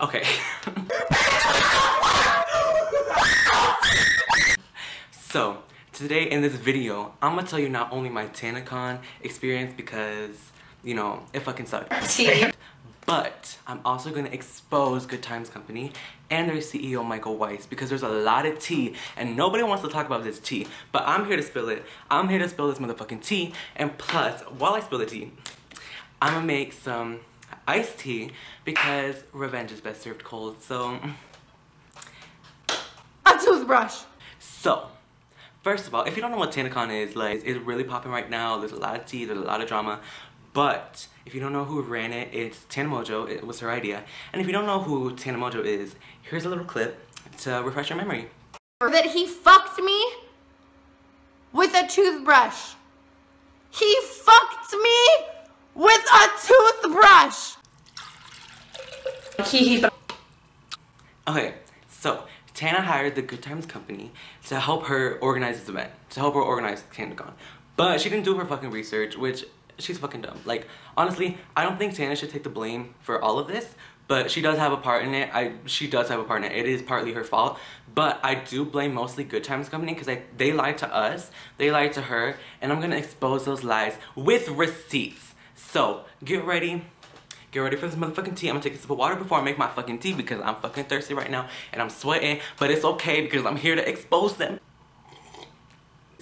Okay. So, today in this video, I'm gonna tell you not only my TanaCon experience because, you know, it fucking sucked. But I'm also gonna expose GoodTimes Company and their CEO Michael Weist because there's a lot of tea and nobody wants to talk about this tea. But I'm here to spill it. I'm here to spill this motherfucking tea. And plus, while I spill the tea, I'm gonna make some iced tea because revenge is best served cold. So, a toothbrush. So, first of all, if you don't know what TanaCon is, like, it's really popping right now. There's a lot of tea, there's a lot of drama. But if you don't know who ran it, it's Tana Mojo. It was her idea. And if you don't know who Tana Mojo is, here's a little clip to refresh your memory. That he fucked me with a toothbrush. He fucked me with a toothbrush. Okay, so Tana hired the GoodTimes Company to help her organize this event, to help her organize TanaCon. But she didn't do her fucking research, which she's fucking dumb. Like, honestly, I don't think Tana should take the blame for all of this, but she does have a part in it. She does have a part in it. It is partly her fault, but I do blame mostly GoodTimes Company because they lied to us, they lied to her, and I'm gonna expose those lies with receipts. So, get ready for this motherfucking tea. I'm gonna take a sip of water before I make my fucking tea because I'm fucking thirsty right now and I'm sweating, but it's okay because I'm here to expose them.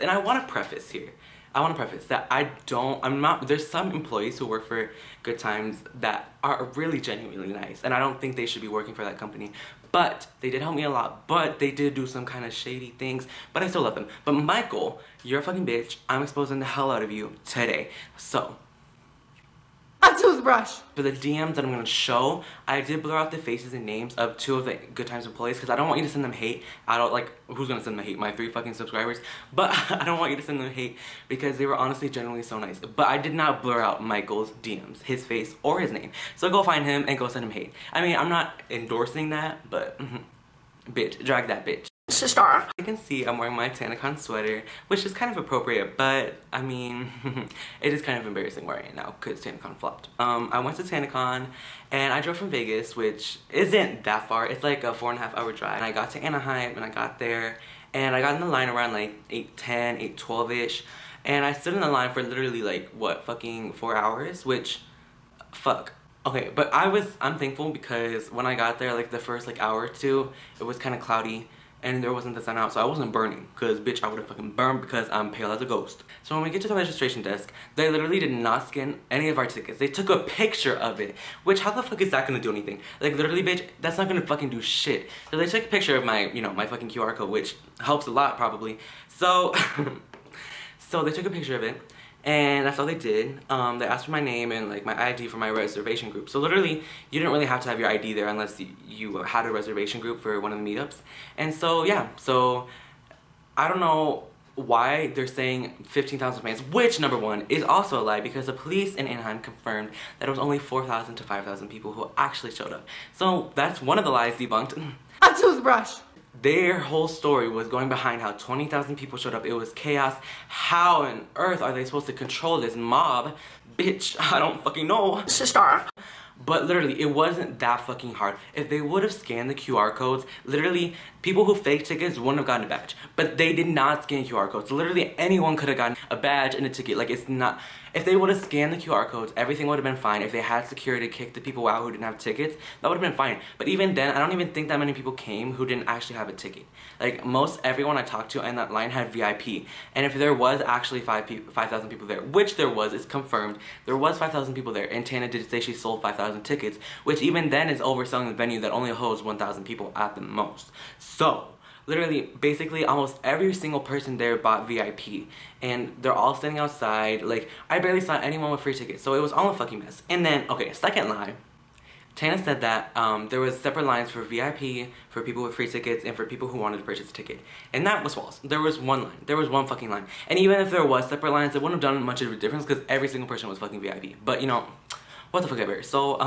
And I wanna preface here. That there's some employees who work for GoodTimes that are really genuinely nice, and I don't think they should be working for that company. But they did help me a lot, but they did do some kind of shady things, but I still love them. But Michael, you're a fucking bitch. I'm exposing the hell out of you today. So, a toothbrush. for the DMs that I'm gonna show, I did blur out the faces and names of 2 of the GoodTimes employees because I don't want you to send them hate. I don't like, who's gonna send them hate? My 3 fucking subscribers. But I don't want you to send them hate because they were honestly genuinely so nice. But I did not blur out Michael's DMs, his face or his name. So go find him and go send him hate. I mean, I'm not endorsing that, but bitch, drag that bitch. Sister. You can see I'm wearing my TanaCon sweater, which is kind of appropriate, but I mean, it is kind of embarrassing wearing it now because TanaCon flopped. I went to TanaCon and I drove from Vegas, which isn't that far. It's like a 4.5 hour drive. And I got to Anaheim and I got there and I got in the line around like 8:10, 8:12-ish. And I stood in the line for literally like, what, fucking 4 hours, which, fuck. Okay, but I'm thankful because when I got there, like the first like hour or two, it was kind of cloudy. And there wasn't the sun out, so I wasn't burning. Because, bitch, I would have fucking burned because I'm pale as a ghost. So when we get to the registration desk, they literally did not scan any of our tickets. They took a picture of it. Which, how the fuck is that gonna do anything? Like, literally, bitch, that's not gonna fucking do shit. So they took a picture of my, you know, my fucking QR code, which helps a lot, probably. So, so they took a picture of it. And that's all they did. They asked for my name and like my ID for my reservation group. So literally, you didn't really have to have your ID there unless you had a reservation group for one of the meetups. And so yeah, so I don't know why they're saying 15,000 fans, which number one is also a lie because the police in Anaheim confirmed that it was only 4,000 to 5,000 people who actually showed up. So that's one of the lies debunked. A toothbrush. Their whole story was going behind how 20,000 people showed up. It was chaos. How on earth are they supposed to control this mob? Bitch, I don't fucking know. Sister. But literally, it wasn't that fucking hard. If they would have scanned the QR codes, literally, people who fake tickets wouldn't have gotten a badge. But they did not scan QR codes. Literally, anyone could have gotten a badge and a ticket. Like, it's not... If they would have scanned the QR codes, everything would have been fine. If they had security kick the people out who didn't have tickets, that would have been fine. But even then, I don't even think that many people came who didn't actually have a ticket. Like, most everyone I talked to in that line had VIP. And if there was actually 5,000 people there, which there was, it's confirmed, there was 5,000 people there. And Tana did say she sold 5,000 tickets, which even then is overselling the venue that only holds 1,000 people at the most. So, literally, basically, almost every single person there bought VIP. And they're all standing outside. Like, I barely saw anyone with free tickets. So it was all a fucking mess. And then, okay, second lie. Tana said that there was separate lines for VIP, for people with free tickets, and for people who wanted to purchase a ticket. And that was false. There was one line. There was one fucking line. And even if there was separate lines, it wouldn't have done much of a difference because every single person was fucking VIP. But, you know, what the fuck ever. So,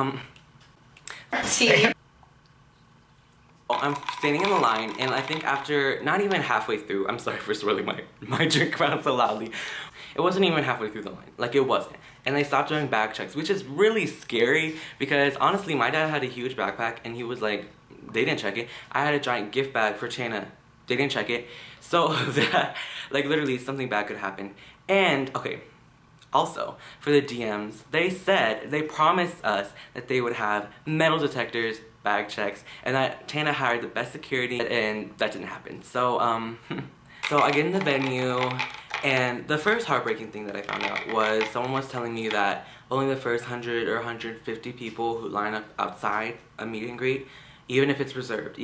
I'm standing in the line, and I think after not even halfway through, I'm sorry for swirling my drink around so loudly. It wasn't even halfway through the line. Like, it wasn't. And they stopped doing bag checks, which is really scary because honestly, my dad had a huge backpack and he was like, they didn't check it. I had a giant gift bag for China. They didn't check it. So, that, like, literally something bad could happen. And, okay, also, for the DMs, they promised us that they would have metal detectors, bag checks, and that Tana hired the best security, and that didn't happen. So, so I get in the venue, and the first heartbreaking thing that I found out was someone was telling me that only the first 100 or 150 people who line up outside a meet and greet, even if it's reserved,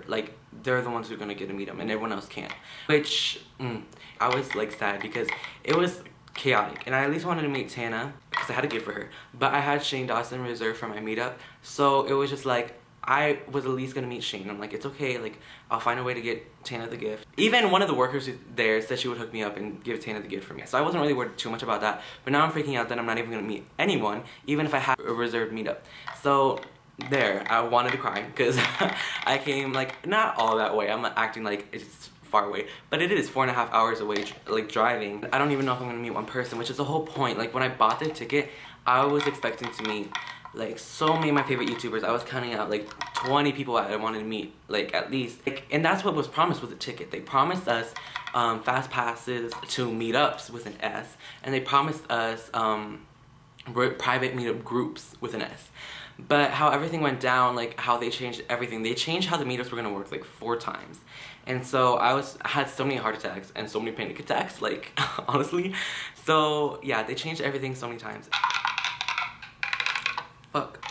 like, they're the ones who are gonna get to meet them, and everyone else can't. Which, I was, like, sad because it was chaotic, and I at least wanted to meet Tana because I had a gift for her, but I had Shane Dawson reserved for my meetup, so it was just like, I was at least gonna meet Shane. I'm like, it's okay, like, I'll find a way to get Tana the gift. Even one of the workers there said she would hook me up and give Tana the gift for me, so I wasn't really worried too much about that, but now I'm freaking out that I'm not even gonna meet anyone, even if I have a reserved meetup. So there, I wanted to cry because I came, like, not all that way. I'm acting like it's far away, but it is 4.5 hours away, like, driving. I don't even know if I'm gonna meet one person, which is the whole point. Like, when I bought the ticket, I was expecting to meet, like, so many of my favorite YouTubers. I was counting out, like, 20 people I wanted to meet, like, at least. Like, and that's what was promised with the ticket. They promised us fast passes to meetups with an S, and they promised us private meetup groups with an S. But how everything went down, like, how they changed everything. They changed how the meetups were gonna work, like, 4 times. And so I had so many heart attacks and so many panic attacks, like, honestly. So, yeah, they changed everything so many times. Fuck.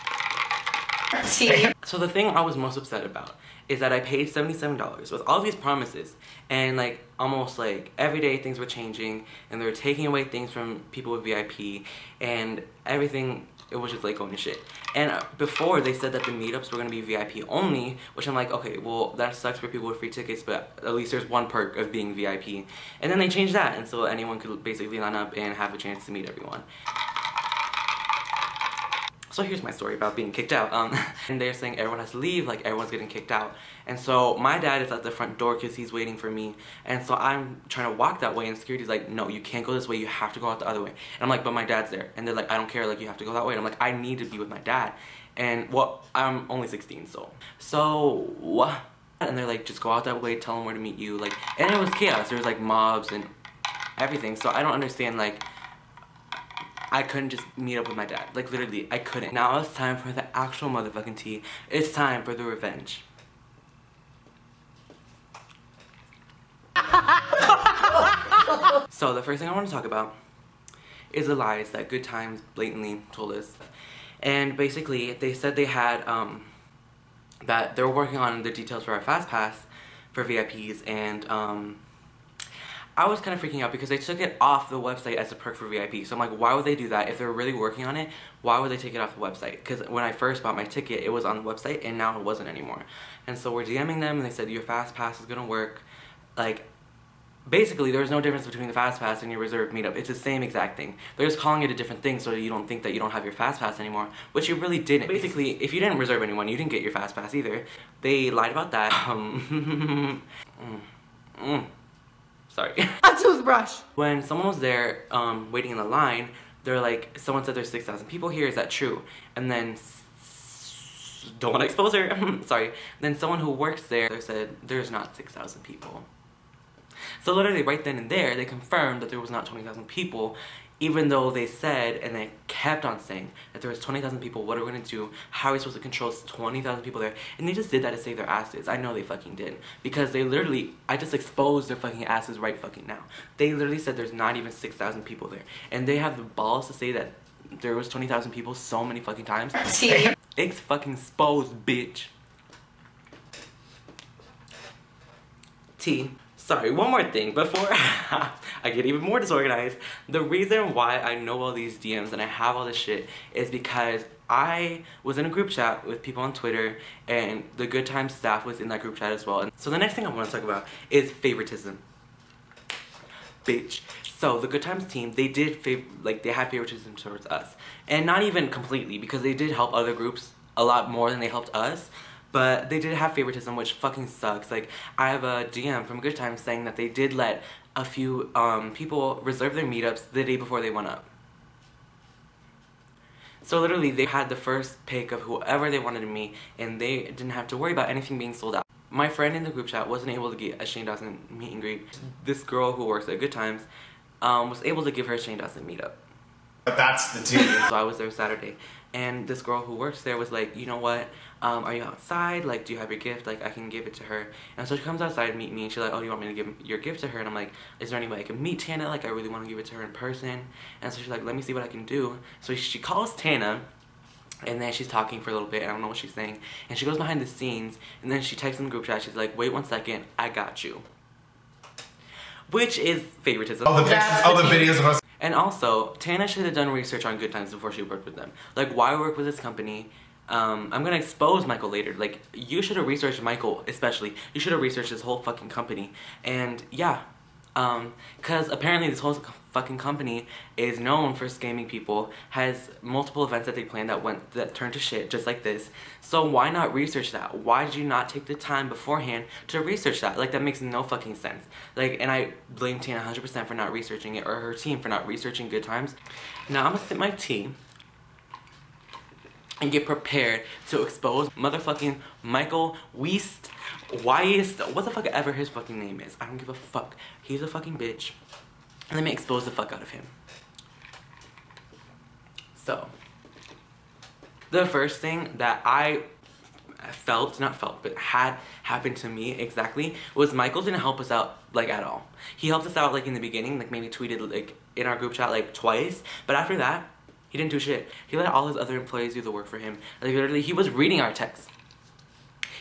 So the thing I was most upset about is that I paid $77 with all these promises, and, like, almost, like, every day things were changing, and they were taking away things from people with VIP, and everything, it was just, like, going to shit. And before, they said that the meetups were going to be VIP only, which I'm like, okay, well, that sucks for people with free tickets, but at least there's one perk of being VIP. And then they changed that, and so anyone could basically line up and have a chance to meet everyone. So here's my story about being kicked out. And they're saying everyone has to leave, like, everyone's getting kicked out. And so my dad is at the front door because he's waiting for me. And so I'm trying to walk that way, and security's like, no, you can't go this way, you have to go out the other way. And I'm like, but my dad's there. And they're like, I don't care, like, you have to go that way. And I'm like, I need to be with my dad. And, well, I'm only 16, so what? And they're like, just go out that way, tell them where to meet you, like, and it was chaos. There was, like, mobs and everything. So I don't understand, like, I couldn't just meet up with my dad. Like, literally, I couldn't. Now it's time for the actual motherfucking tea. It's time for the revenge. So, the first thing I want to talk about is the lies that GoodTimes blatantly told us. And basically, they said they had, that they were working on the details for our Fast Pass for VIPs, and, I was kind of freaking out because they took it off the website as a perk for VIP. So I'm like, why would they do that? If they're really working on it, why would they take it off the website? Because when I first bought my ticket, it was on the website, and now it wasn't anymore. And so we're DMing them, and they said, your Fast Pass is going to work. Like, basically, there's no difference between the Fast Pass and your reserved meetup. It's the same exact thing. They're just calling it a different thing so you don't think that you don't have your Fast Pass anymore, which you really didn't. Basically, if you didn't reserve anyone, you didn't get your Fast Pass either. They lied about that. Sorry. A toothbrush. When someone was there, waiting in the line, they're like, someone said there's 6,000 people here, is that true? And then, don't want to expose her, sorry. Then someone who works there said, there's not 6,000 people. So literally right then and there, they confirmed that there was not 20,000 people, even though they said, and they kept on saying, that there was 20,000 people, what are we gonna do? How are we supposed to control 20,000 people there? And they just did that to save their asses. I know they fucking did. Because they literally, I just exposed their fucking asses right fucking now. They literally said there's not even 6,000 people there. And they have the balls to say that there was 20,000 people so many fucking times. It's fucking exposed, bitch. T. Sorry, one more thing before I get even more disorganized. The reason why I know all these DMs and I have all this shit is because I was in a group chat with people on Twitter, and the GoodTimes staff was in that group chat as well. And so the next thing I want to talk about is favoritism. Bitch. So the GoodTimes team, they did they had favoritism towards us. And not even completely, because they did help other groups a lot more than they helped us. But they did have favoritism, which fucking sucks. Like, I have a DM from GoodTimes saying that they did let a few people reserved their meetups the day before they went up. So literally, they had the first pick of whoever they wanted to meet, and they didn't have to worry about anything being sold out. My friend in the group chat wasn't able to get a Shane Dawson meet and greet. This girl who works at GoodTimes was able to give her a Shane Dawson meetup. But that's the tea. So I was there Saturday, and this girl who works there was like, you know what, are you outside? Like, do you have your gift? Like, I can give it to her. And so she comes outside and meet me, and she's like, oh, you want me to give your gift to her? And I'm like, is there any way I can meet Tana? Like, I really want to give it to her in person. And so she's like, let me see what I can do. So she calls Tana, and then she's talking for a little bit. I don't know what she's saying. And she goes behind the scenes, and then she texts in the group chat. She's like, wait 1 second, I got you. Which is favoritism. All the pictures, all the videos of us. And also, Tana should have done research on GoodTimes before she worked with them. Like, why work with this company? I'm gonna expose Michael later. Like, you should have researched Michael, especially. You should have researched this whole fucking company. And, yeah. Because apparently this whole fucking company is known for scamming people, has multiple events that they planned that turned to shit, just like this. So why not research that? Why did you not take the time beforehand to research that? Like, that makes no fucking sense. Like, and I blame Tana 100% for not researching it, or her team for not researching GoodTimes. Now I'm gonna sip my tea and get prepared to expose motherfucking Michael Weist, what the fuck ever his fucking name is. I don't give a fuck. He's a fucking bitch. Let me expose the fuck out of him. So, the first thing that I but had happened to me exactly was Michael didn't help us out, like, at all. He helped us out, like, in the beginning, like, maybe tweeted, like, in our group chat, like, twice. But after that, he didn't do shit. He let all his other employees do the work for him. Like, literally, he was reading our texts.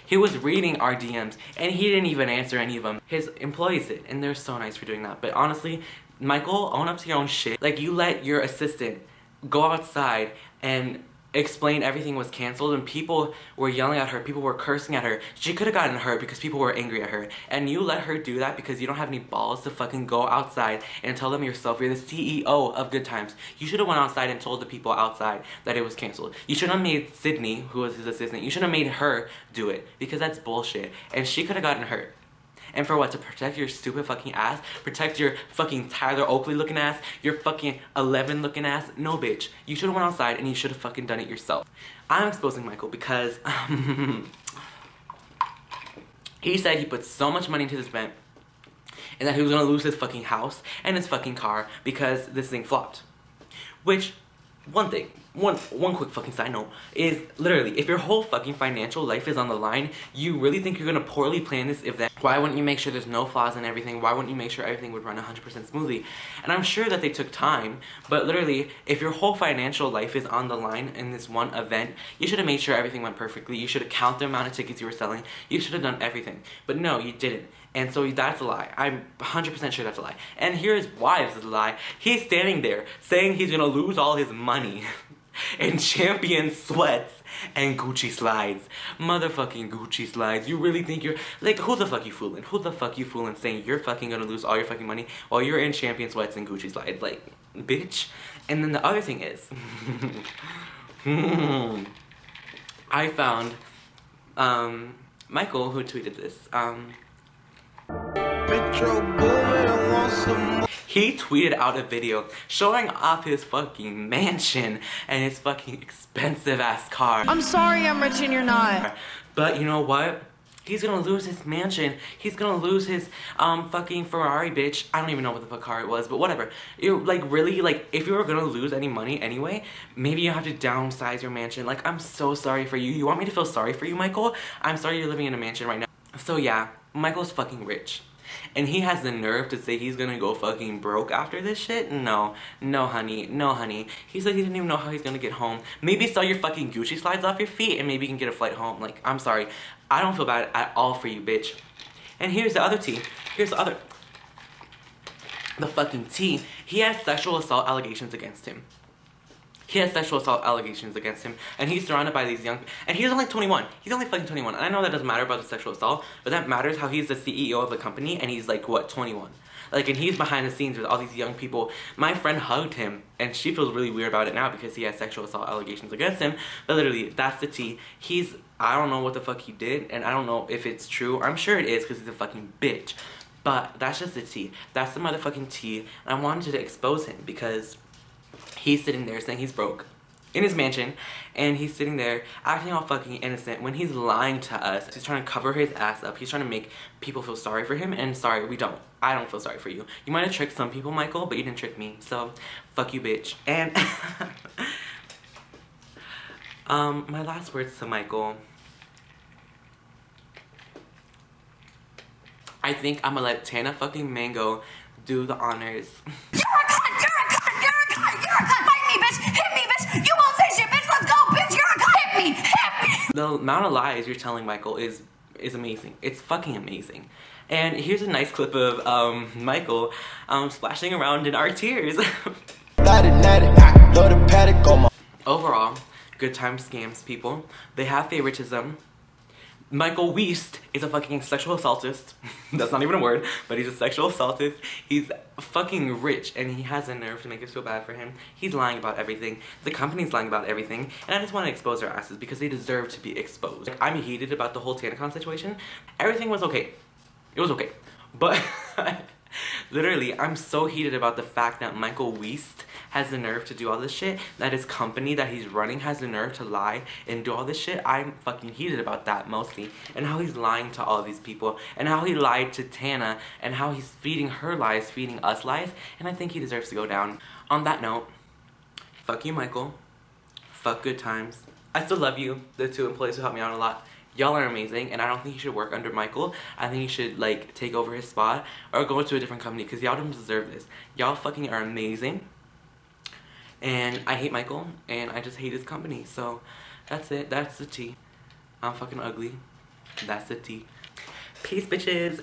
He was reading our DMs, and he didn't even answer any of them. His employees did, and they're so nice for doing that. But honestly, Michael, own up to your own shit. Like, you let your assistant go outside and explain everything was canceled, and people were yelling at her, people were cursing at her. She could have gotten hurt because people were angry at her. And you let her do that because you don't have any balls to fucking go outside and tell them yourself. You're the CEO of GoodTimes. You should have went outside and told the people outside that it was canceled. You should have made Sydney, who was his assistant, you should have made her do it, because that's bullshit. And she could have gotten hurt. And for what? To protect your stupid fucking ass? Protect your fucking Tyler Oakley looking ass? Your fucking 11 looking ass? No, bitch. You should have went outside and you should have fucking done it yourself. I'm exposing Michael because he said he put so much money into this event and that he was gonna lose his fucking house and his fucking car because this thing flopped. Which, one quick fucking side note is literally, if your whole fucking financial life is on the line, you really think you're gonna poorly plan this event? Why wouldn't you make sure there's no flaws in everything? Why wouldn't you make sure everything would run 100% smoothly? And I'm sure that they took time, but literally, if your whole financial life is on the line in this one event, you should have made sure everything went perfectly. You should have counted the amount of tickets you were selling. You should have done everything. But no, you didn't. And so that's a lie. I'm 100% sure that's a lie. And here's why this is a lie. He's standing there saying he's gonna lose all his money in Champion sweats and Gucci slides. Motherfucking Gucci slides. You really think you're, like, who the fuck you fooling? Who the fuck you fooling saying you're fucking gonna lose all your fucking money while you're in Champion sweats and Gucci slides? Like, bitch. And then the other thing is, I found Michael, who tweeted this, he tweeted out a video showing off his fucking mansion and his fucking expensive ass car. I'm sorry I'm rich and you're not. But you know what? He's gonna lose his mansion. He's gonna lose his fucking Ferrari, bitch. I don't even know what the fuck car it was, but whatever. You're like, really, like, if you were gonna lose any money anyway, maybe you have to downsize your mansion. Like, I'm so sorry for you. You want me to feel sorry for you, Michael? I'm sorry you're living in a mansion right now. So yeah, Michael's fucking rich. And he has the nerve to say he's gonna go fucking broke after this shit? No. No, honey. No, honey. He said he didn't even know how he's gonna get home. Maybe sell your fucking Gucci slides off your feet and maybe you can get a flight home. Like, I'm sorry. I don't feel bad at all for you, bitch. And here's the other tea. Here's the other. The fucking tea. He has sexual assault allegations against him. He has sexual assault allegations against him, and he's surrounded by these young, and he's only 21. He's only fucking 21. And I know that doesn't matter about the sexual assault, but that matters how he's the CEO of the company, and he's like, what, 21? Like, and he's behind the scenes with all these young people. My friend hugged him, and she feels really weird about it now because he has sexual assault allegations against him. But literally, that's the tea. I don't know what the fuck he did, and I don't know if it's true. I'm sure it is because he's a fucking bitch. But that's just the tea. That's the motherfucking tea. And I wanted to expose him because he's sitting there saying he's broke in his mansion, and he's sitting there acting all fucking innocent when he's lying to us. He's trying to cover his ass up. He's trying to make people feel sorry for him, and sorry, we don't. I don't feel sorry for you. You might have tricked some people, Michael, but you didn't trick me, so fuck you, bitch. And my last words to Michael. I think I'm gonna let Tana fucking Mango do the honors. You're a cunt! You're a cunt! You're a cunt! You're a cunt! Fight me, bitch! Hit me, bitch! You won't say shit, bitch! Let's go, bitch! You're a cunt! Hit me! Hit me! The amount of lies you're telling Michael is amazing. It's fucking amazing. And here's a nice clip of Michael splashing around in our tears. Overall, good time scams, people. They have favoritism. Michael Weist is a fucking sexual assaultist. That's not even a word, but he's a sexual assaultist. He's fucking rich, and he has the nerve to make us feel bad for him. He's lying about everything. The company's lying about everything. And I just want to expose their asses because they deserve to be exposed. Like, I'm heated about the whole TanaCon situation. Everything was okay. It was okay. But literally, I'm so heated about the fact that Michael Weist has the nerve to do all this shit, that his company that he's running has the nerve to lie and do all this shit. I'm fucking heated about that mostly, and how he's lying to all these people, and how he lied to Tana, and how he's feeding her lies, feeding us lies, and I think he deserves to go down. On that note, fuck you, Michael. Fuck Good Times. I still love you, the two employees who helped me out a lot. Y'all are amazing, and I don't think you should work under Michael. I think you should, like, take over his spot or go to a different company because y'all don't deserve this. Y'all fucking are amazing. And I hate Michael, and I just hate his company. So, that's it. That's the tea. I'm fucking ugly. That's the tea. Peace, bitches.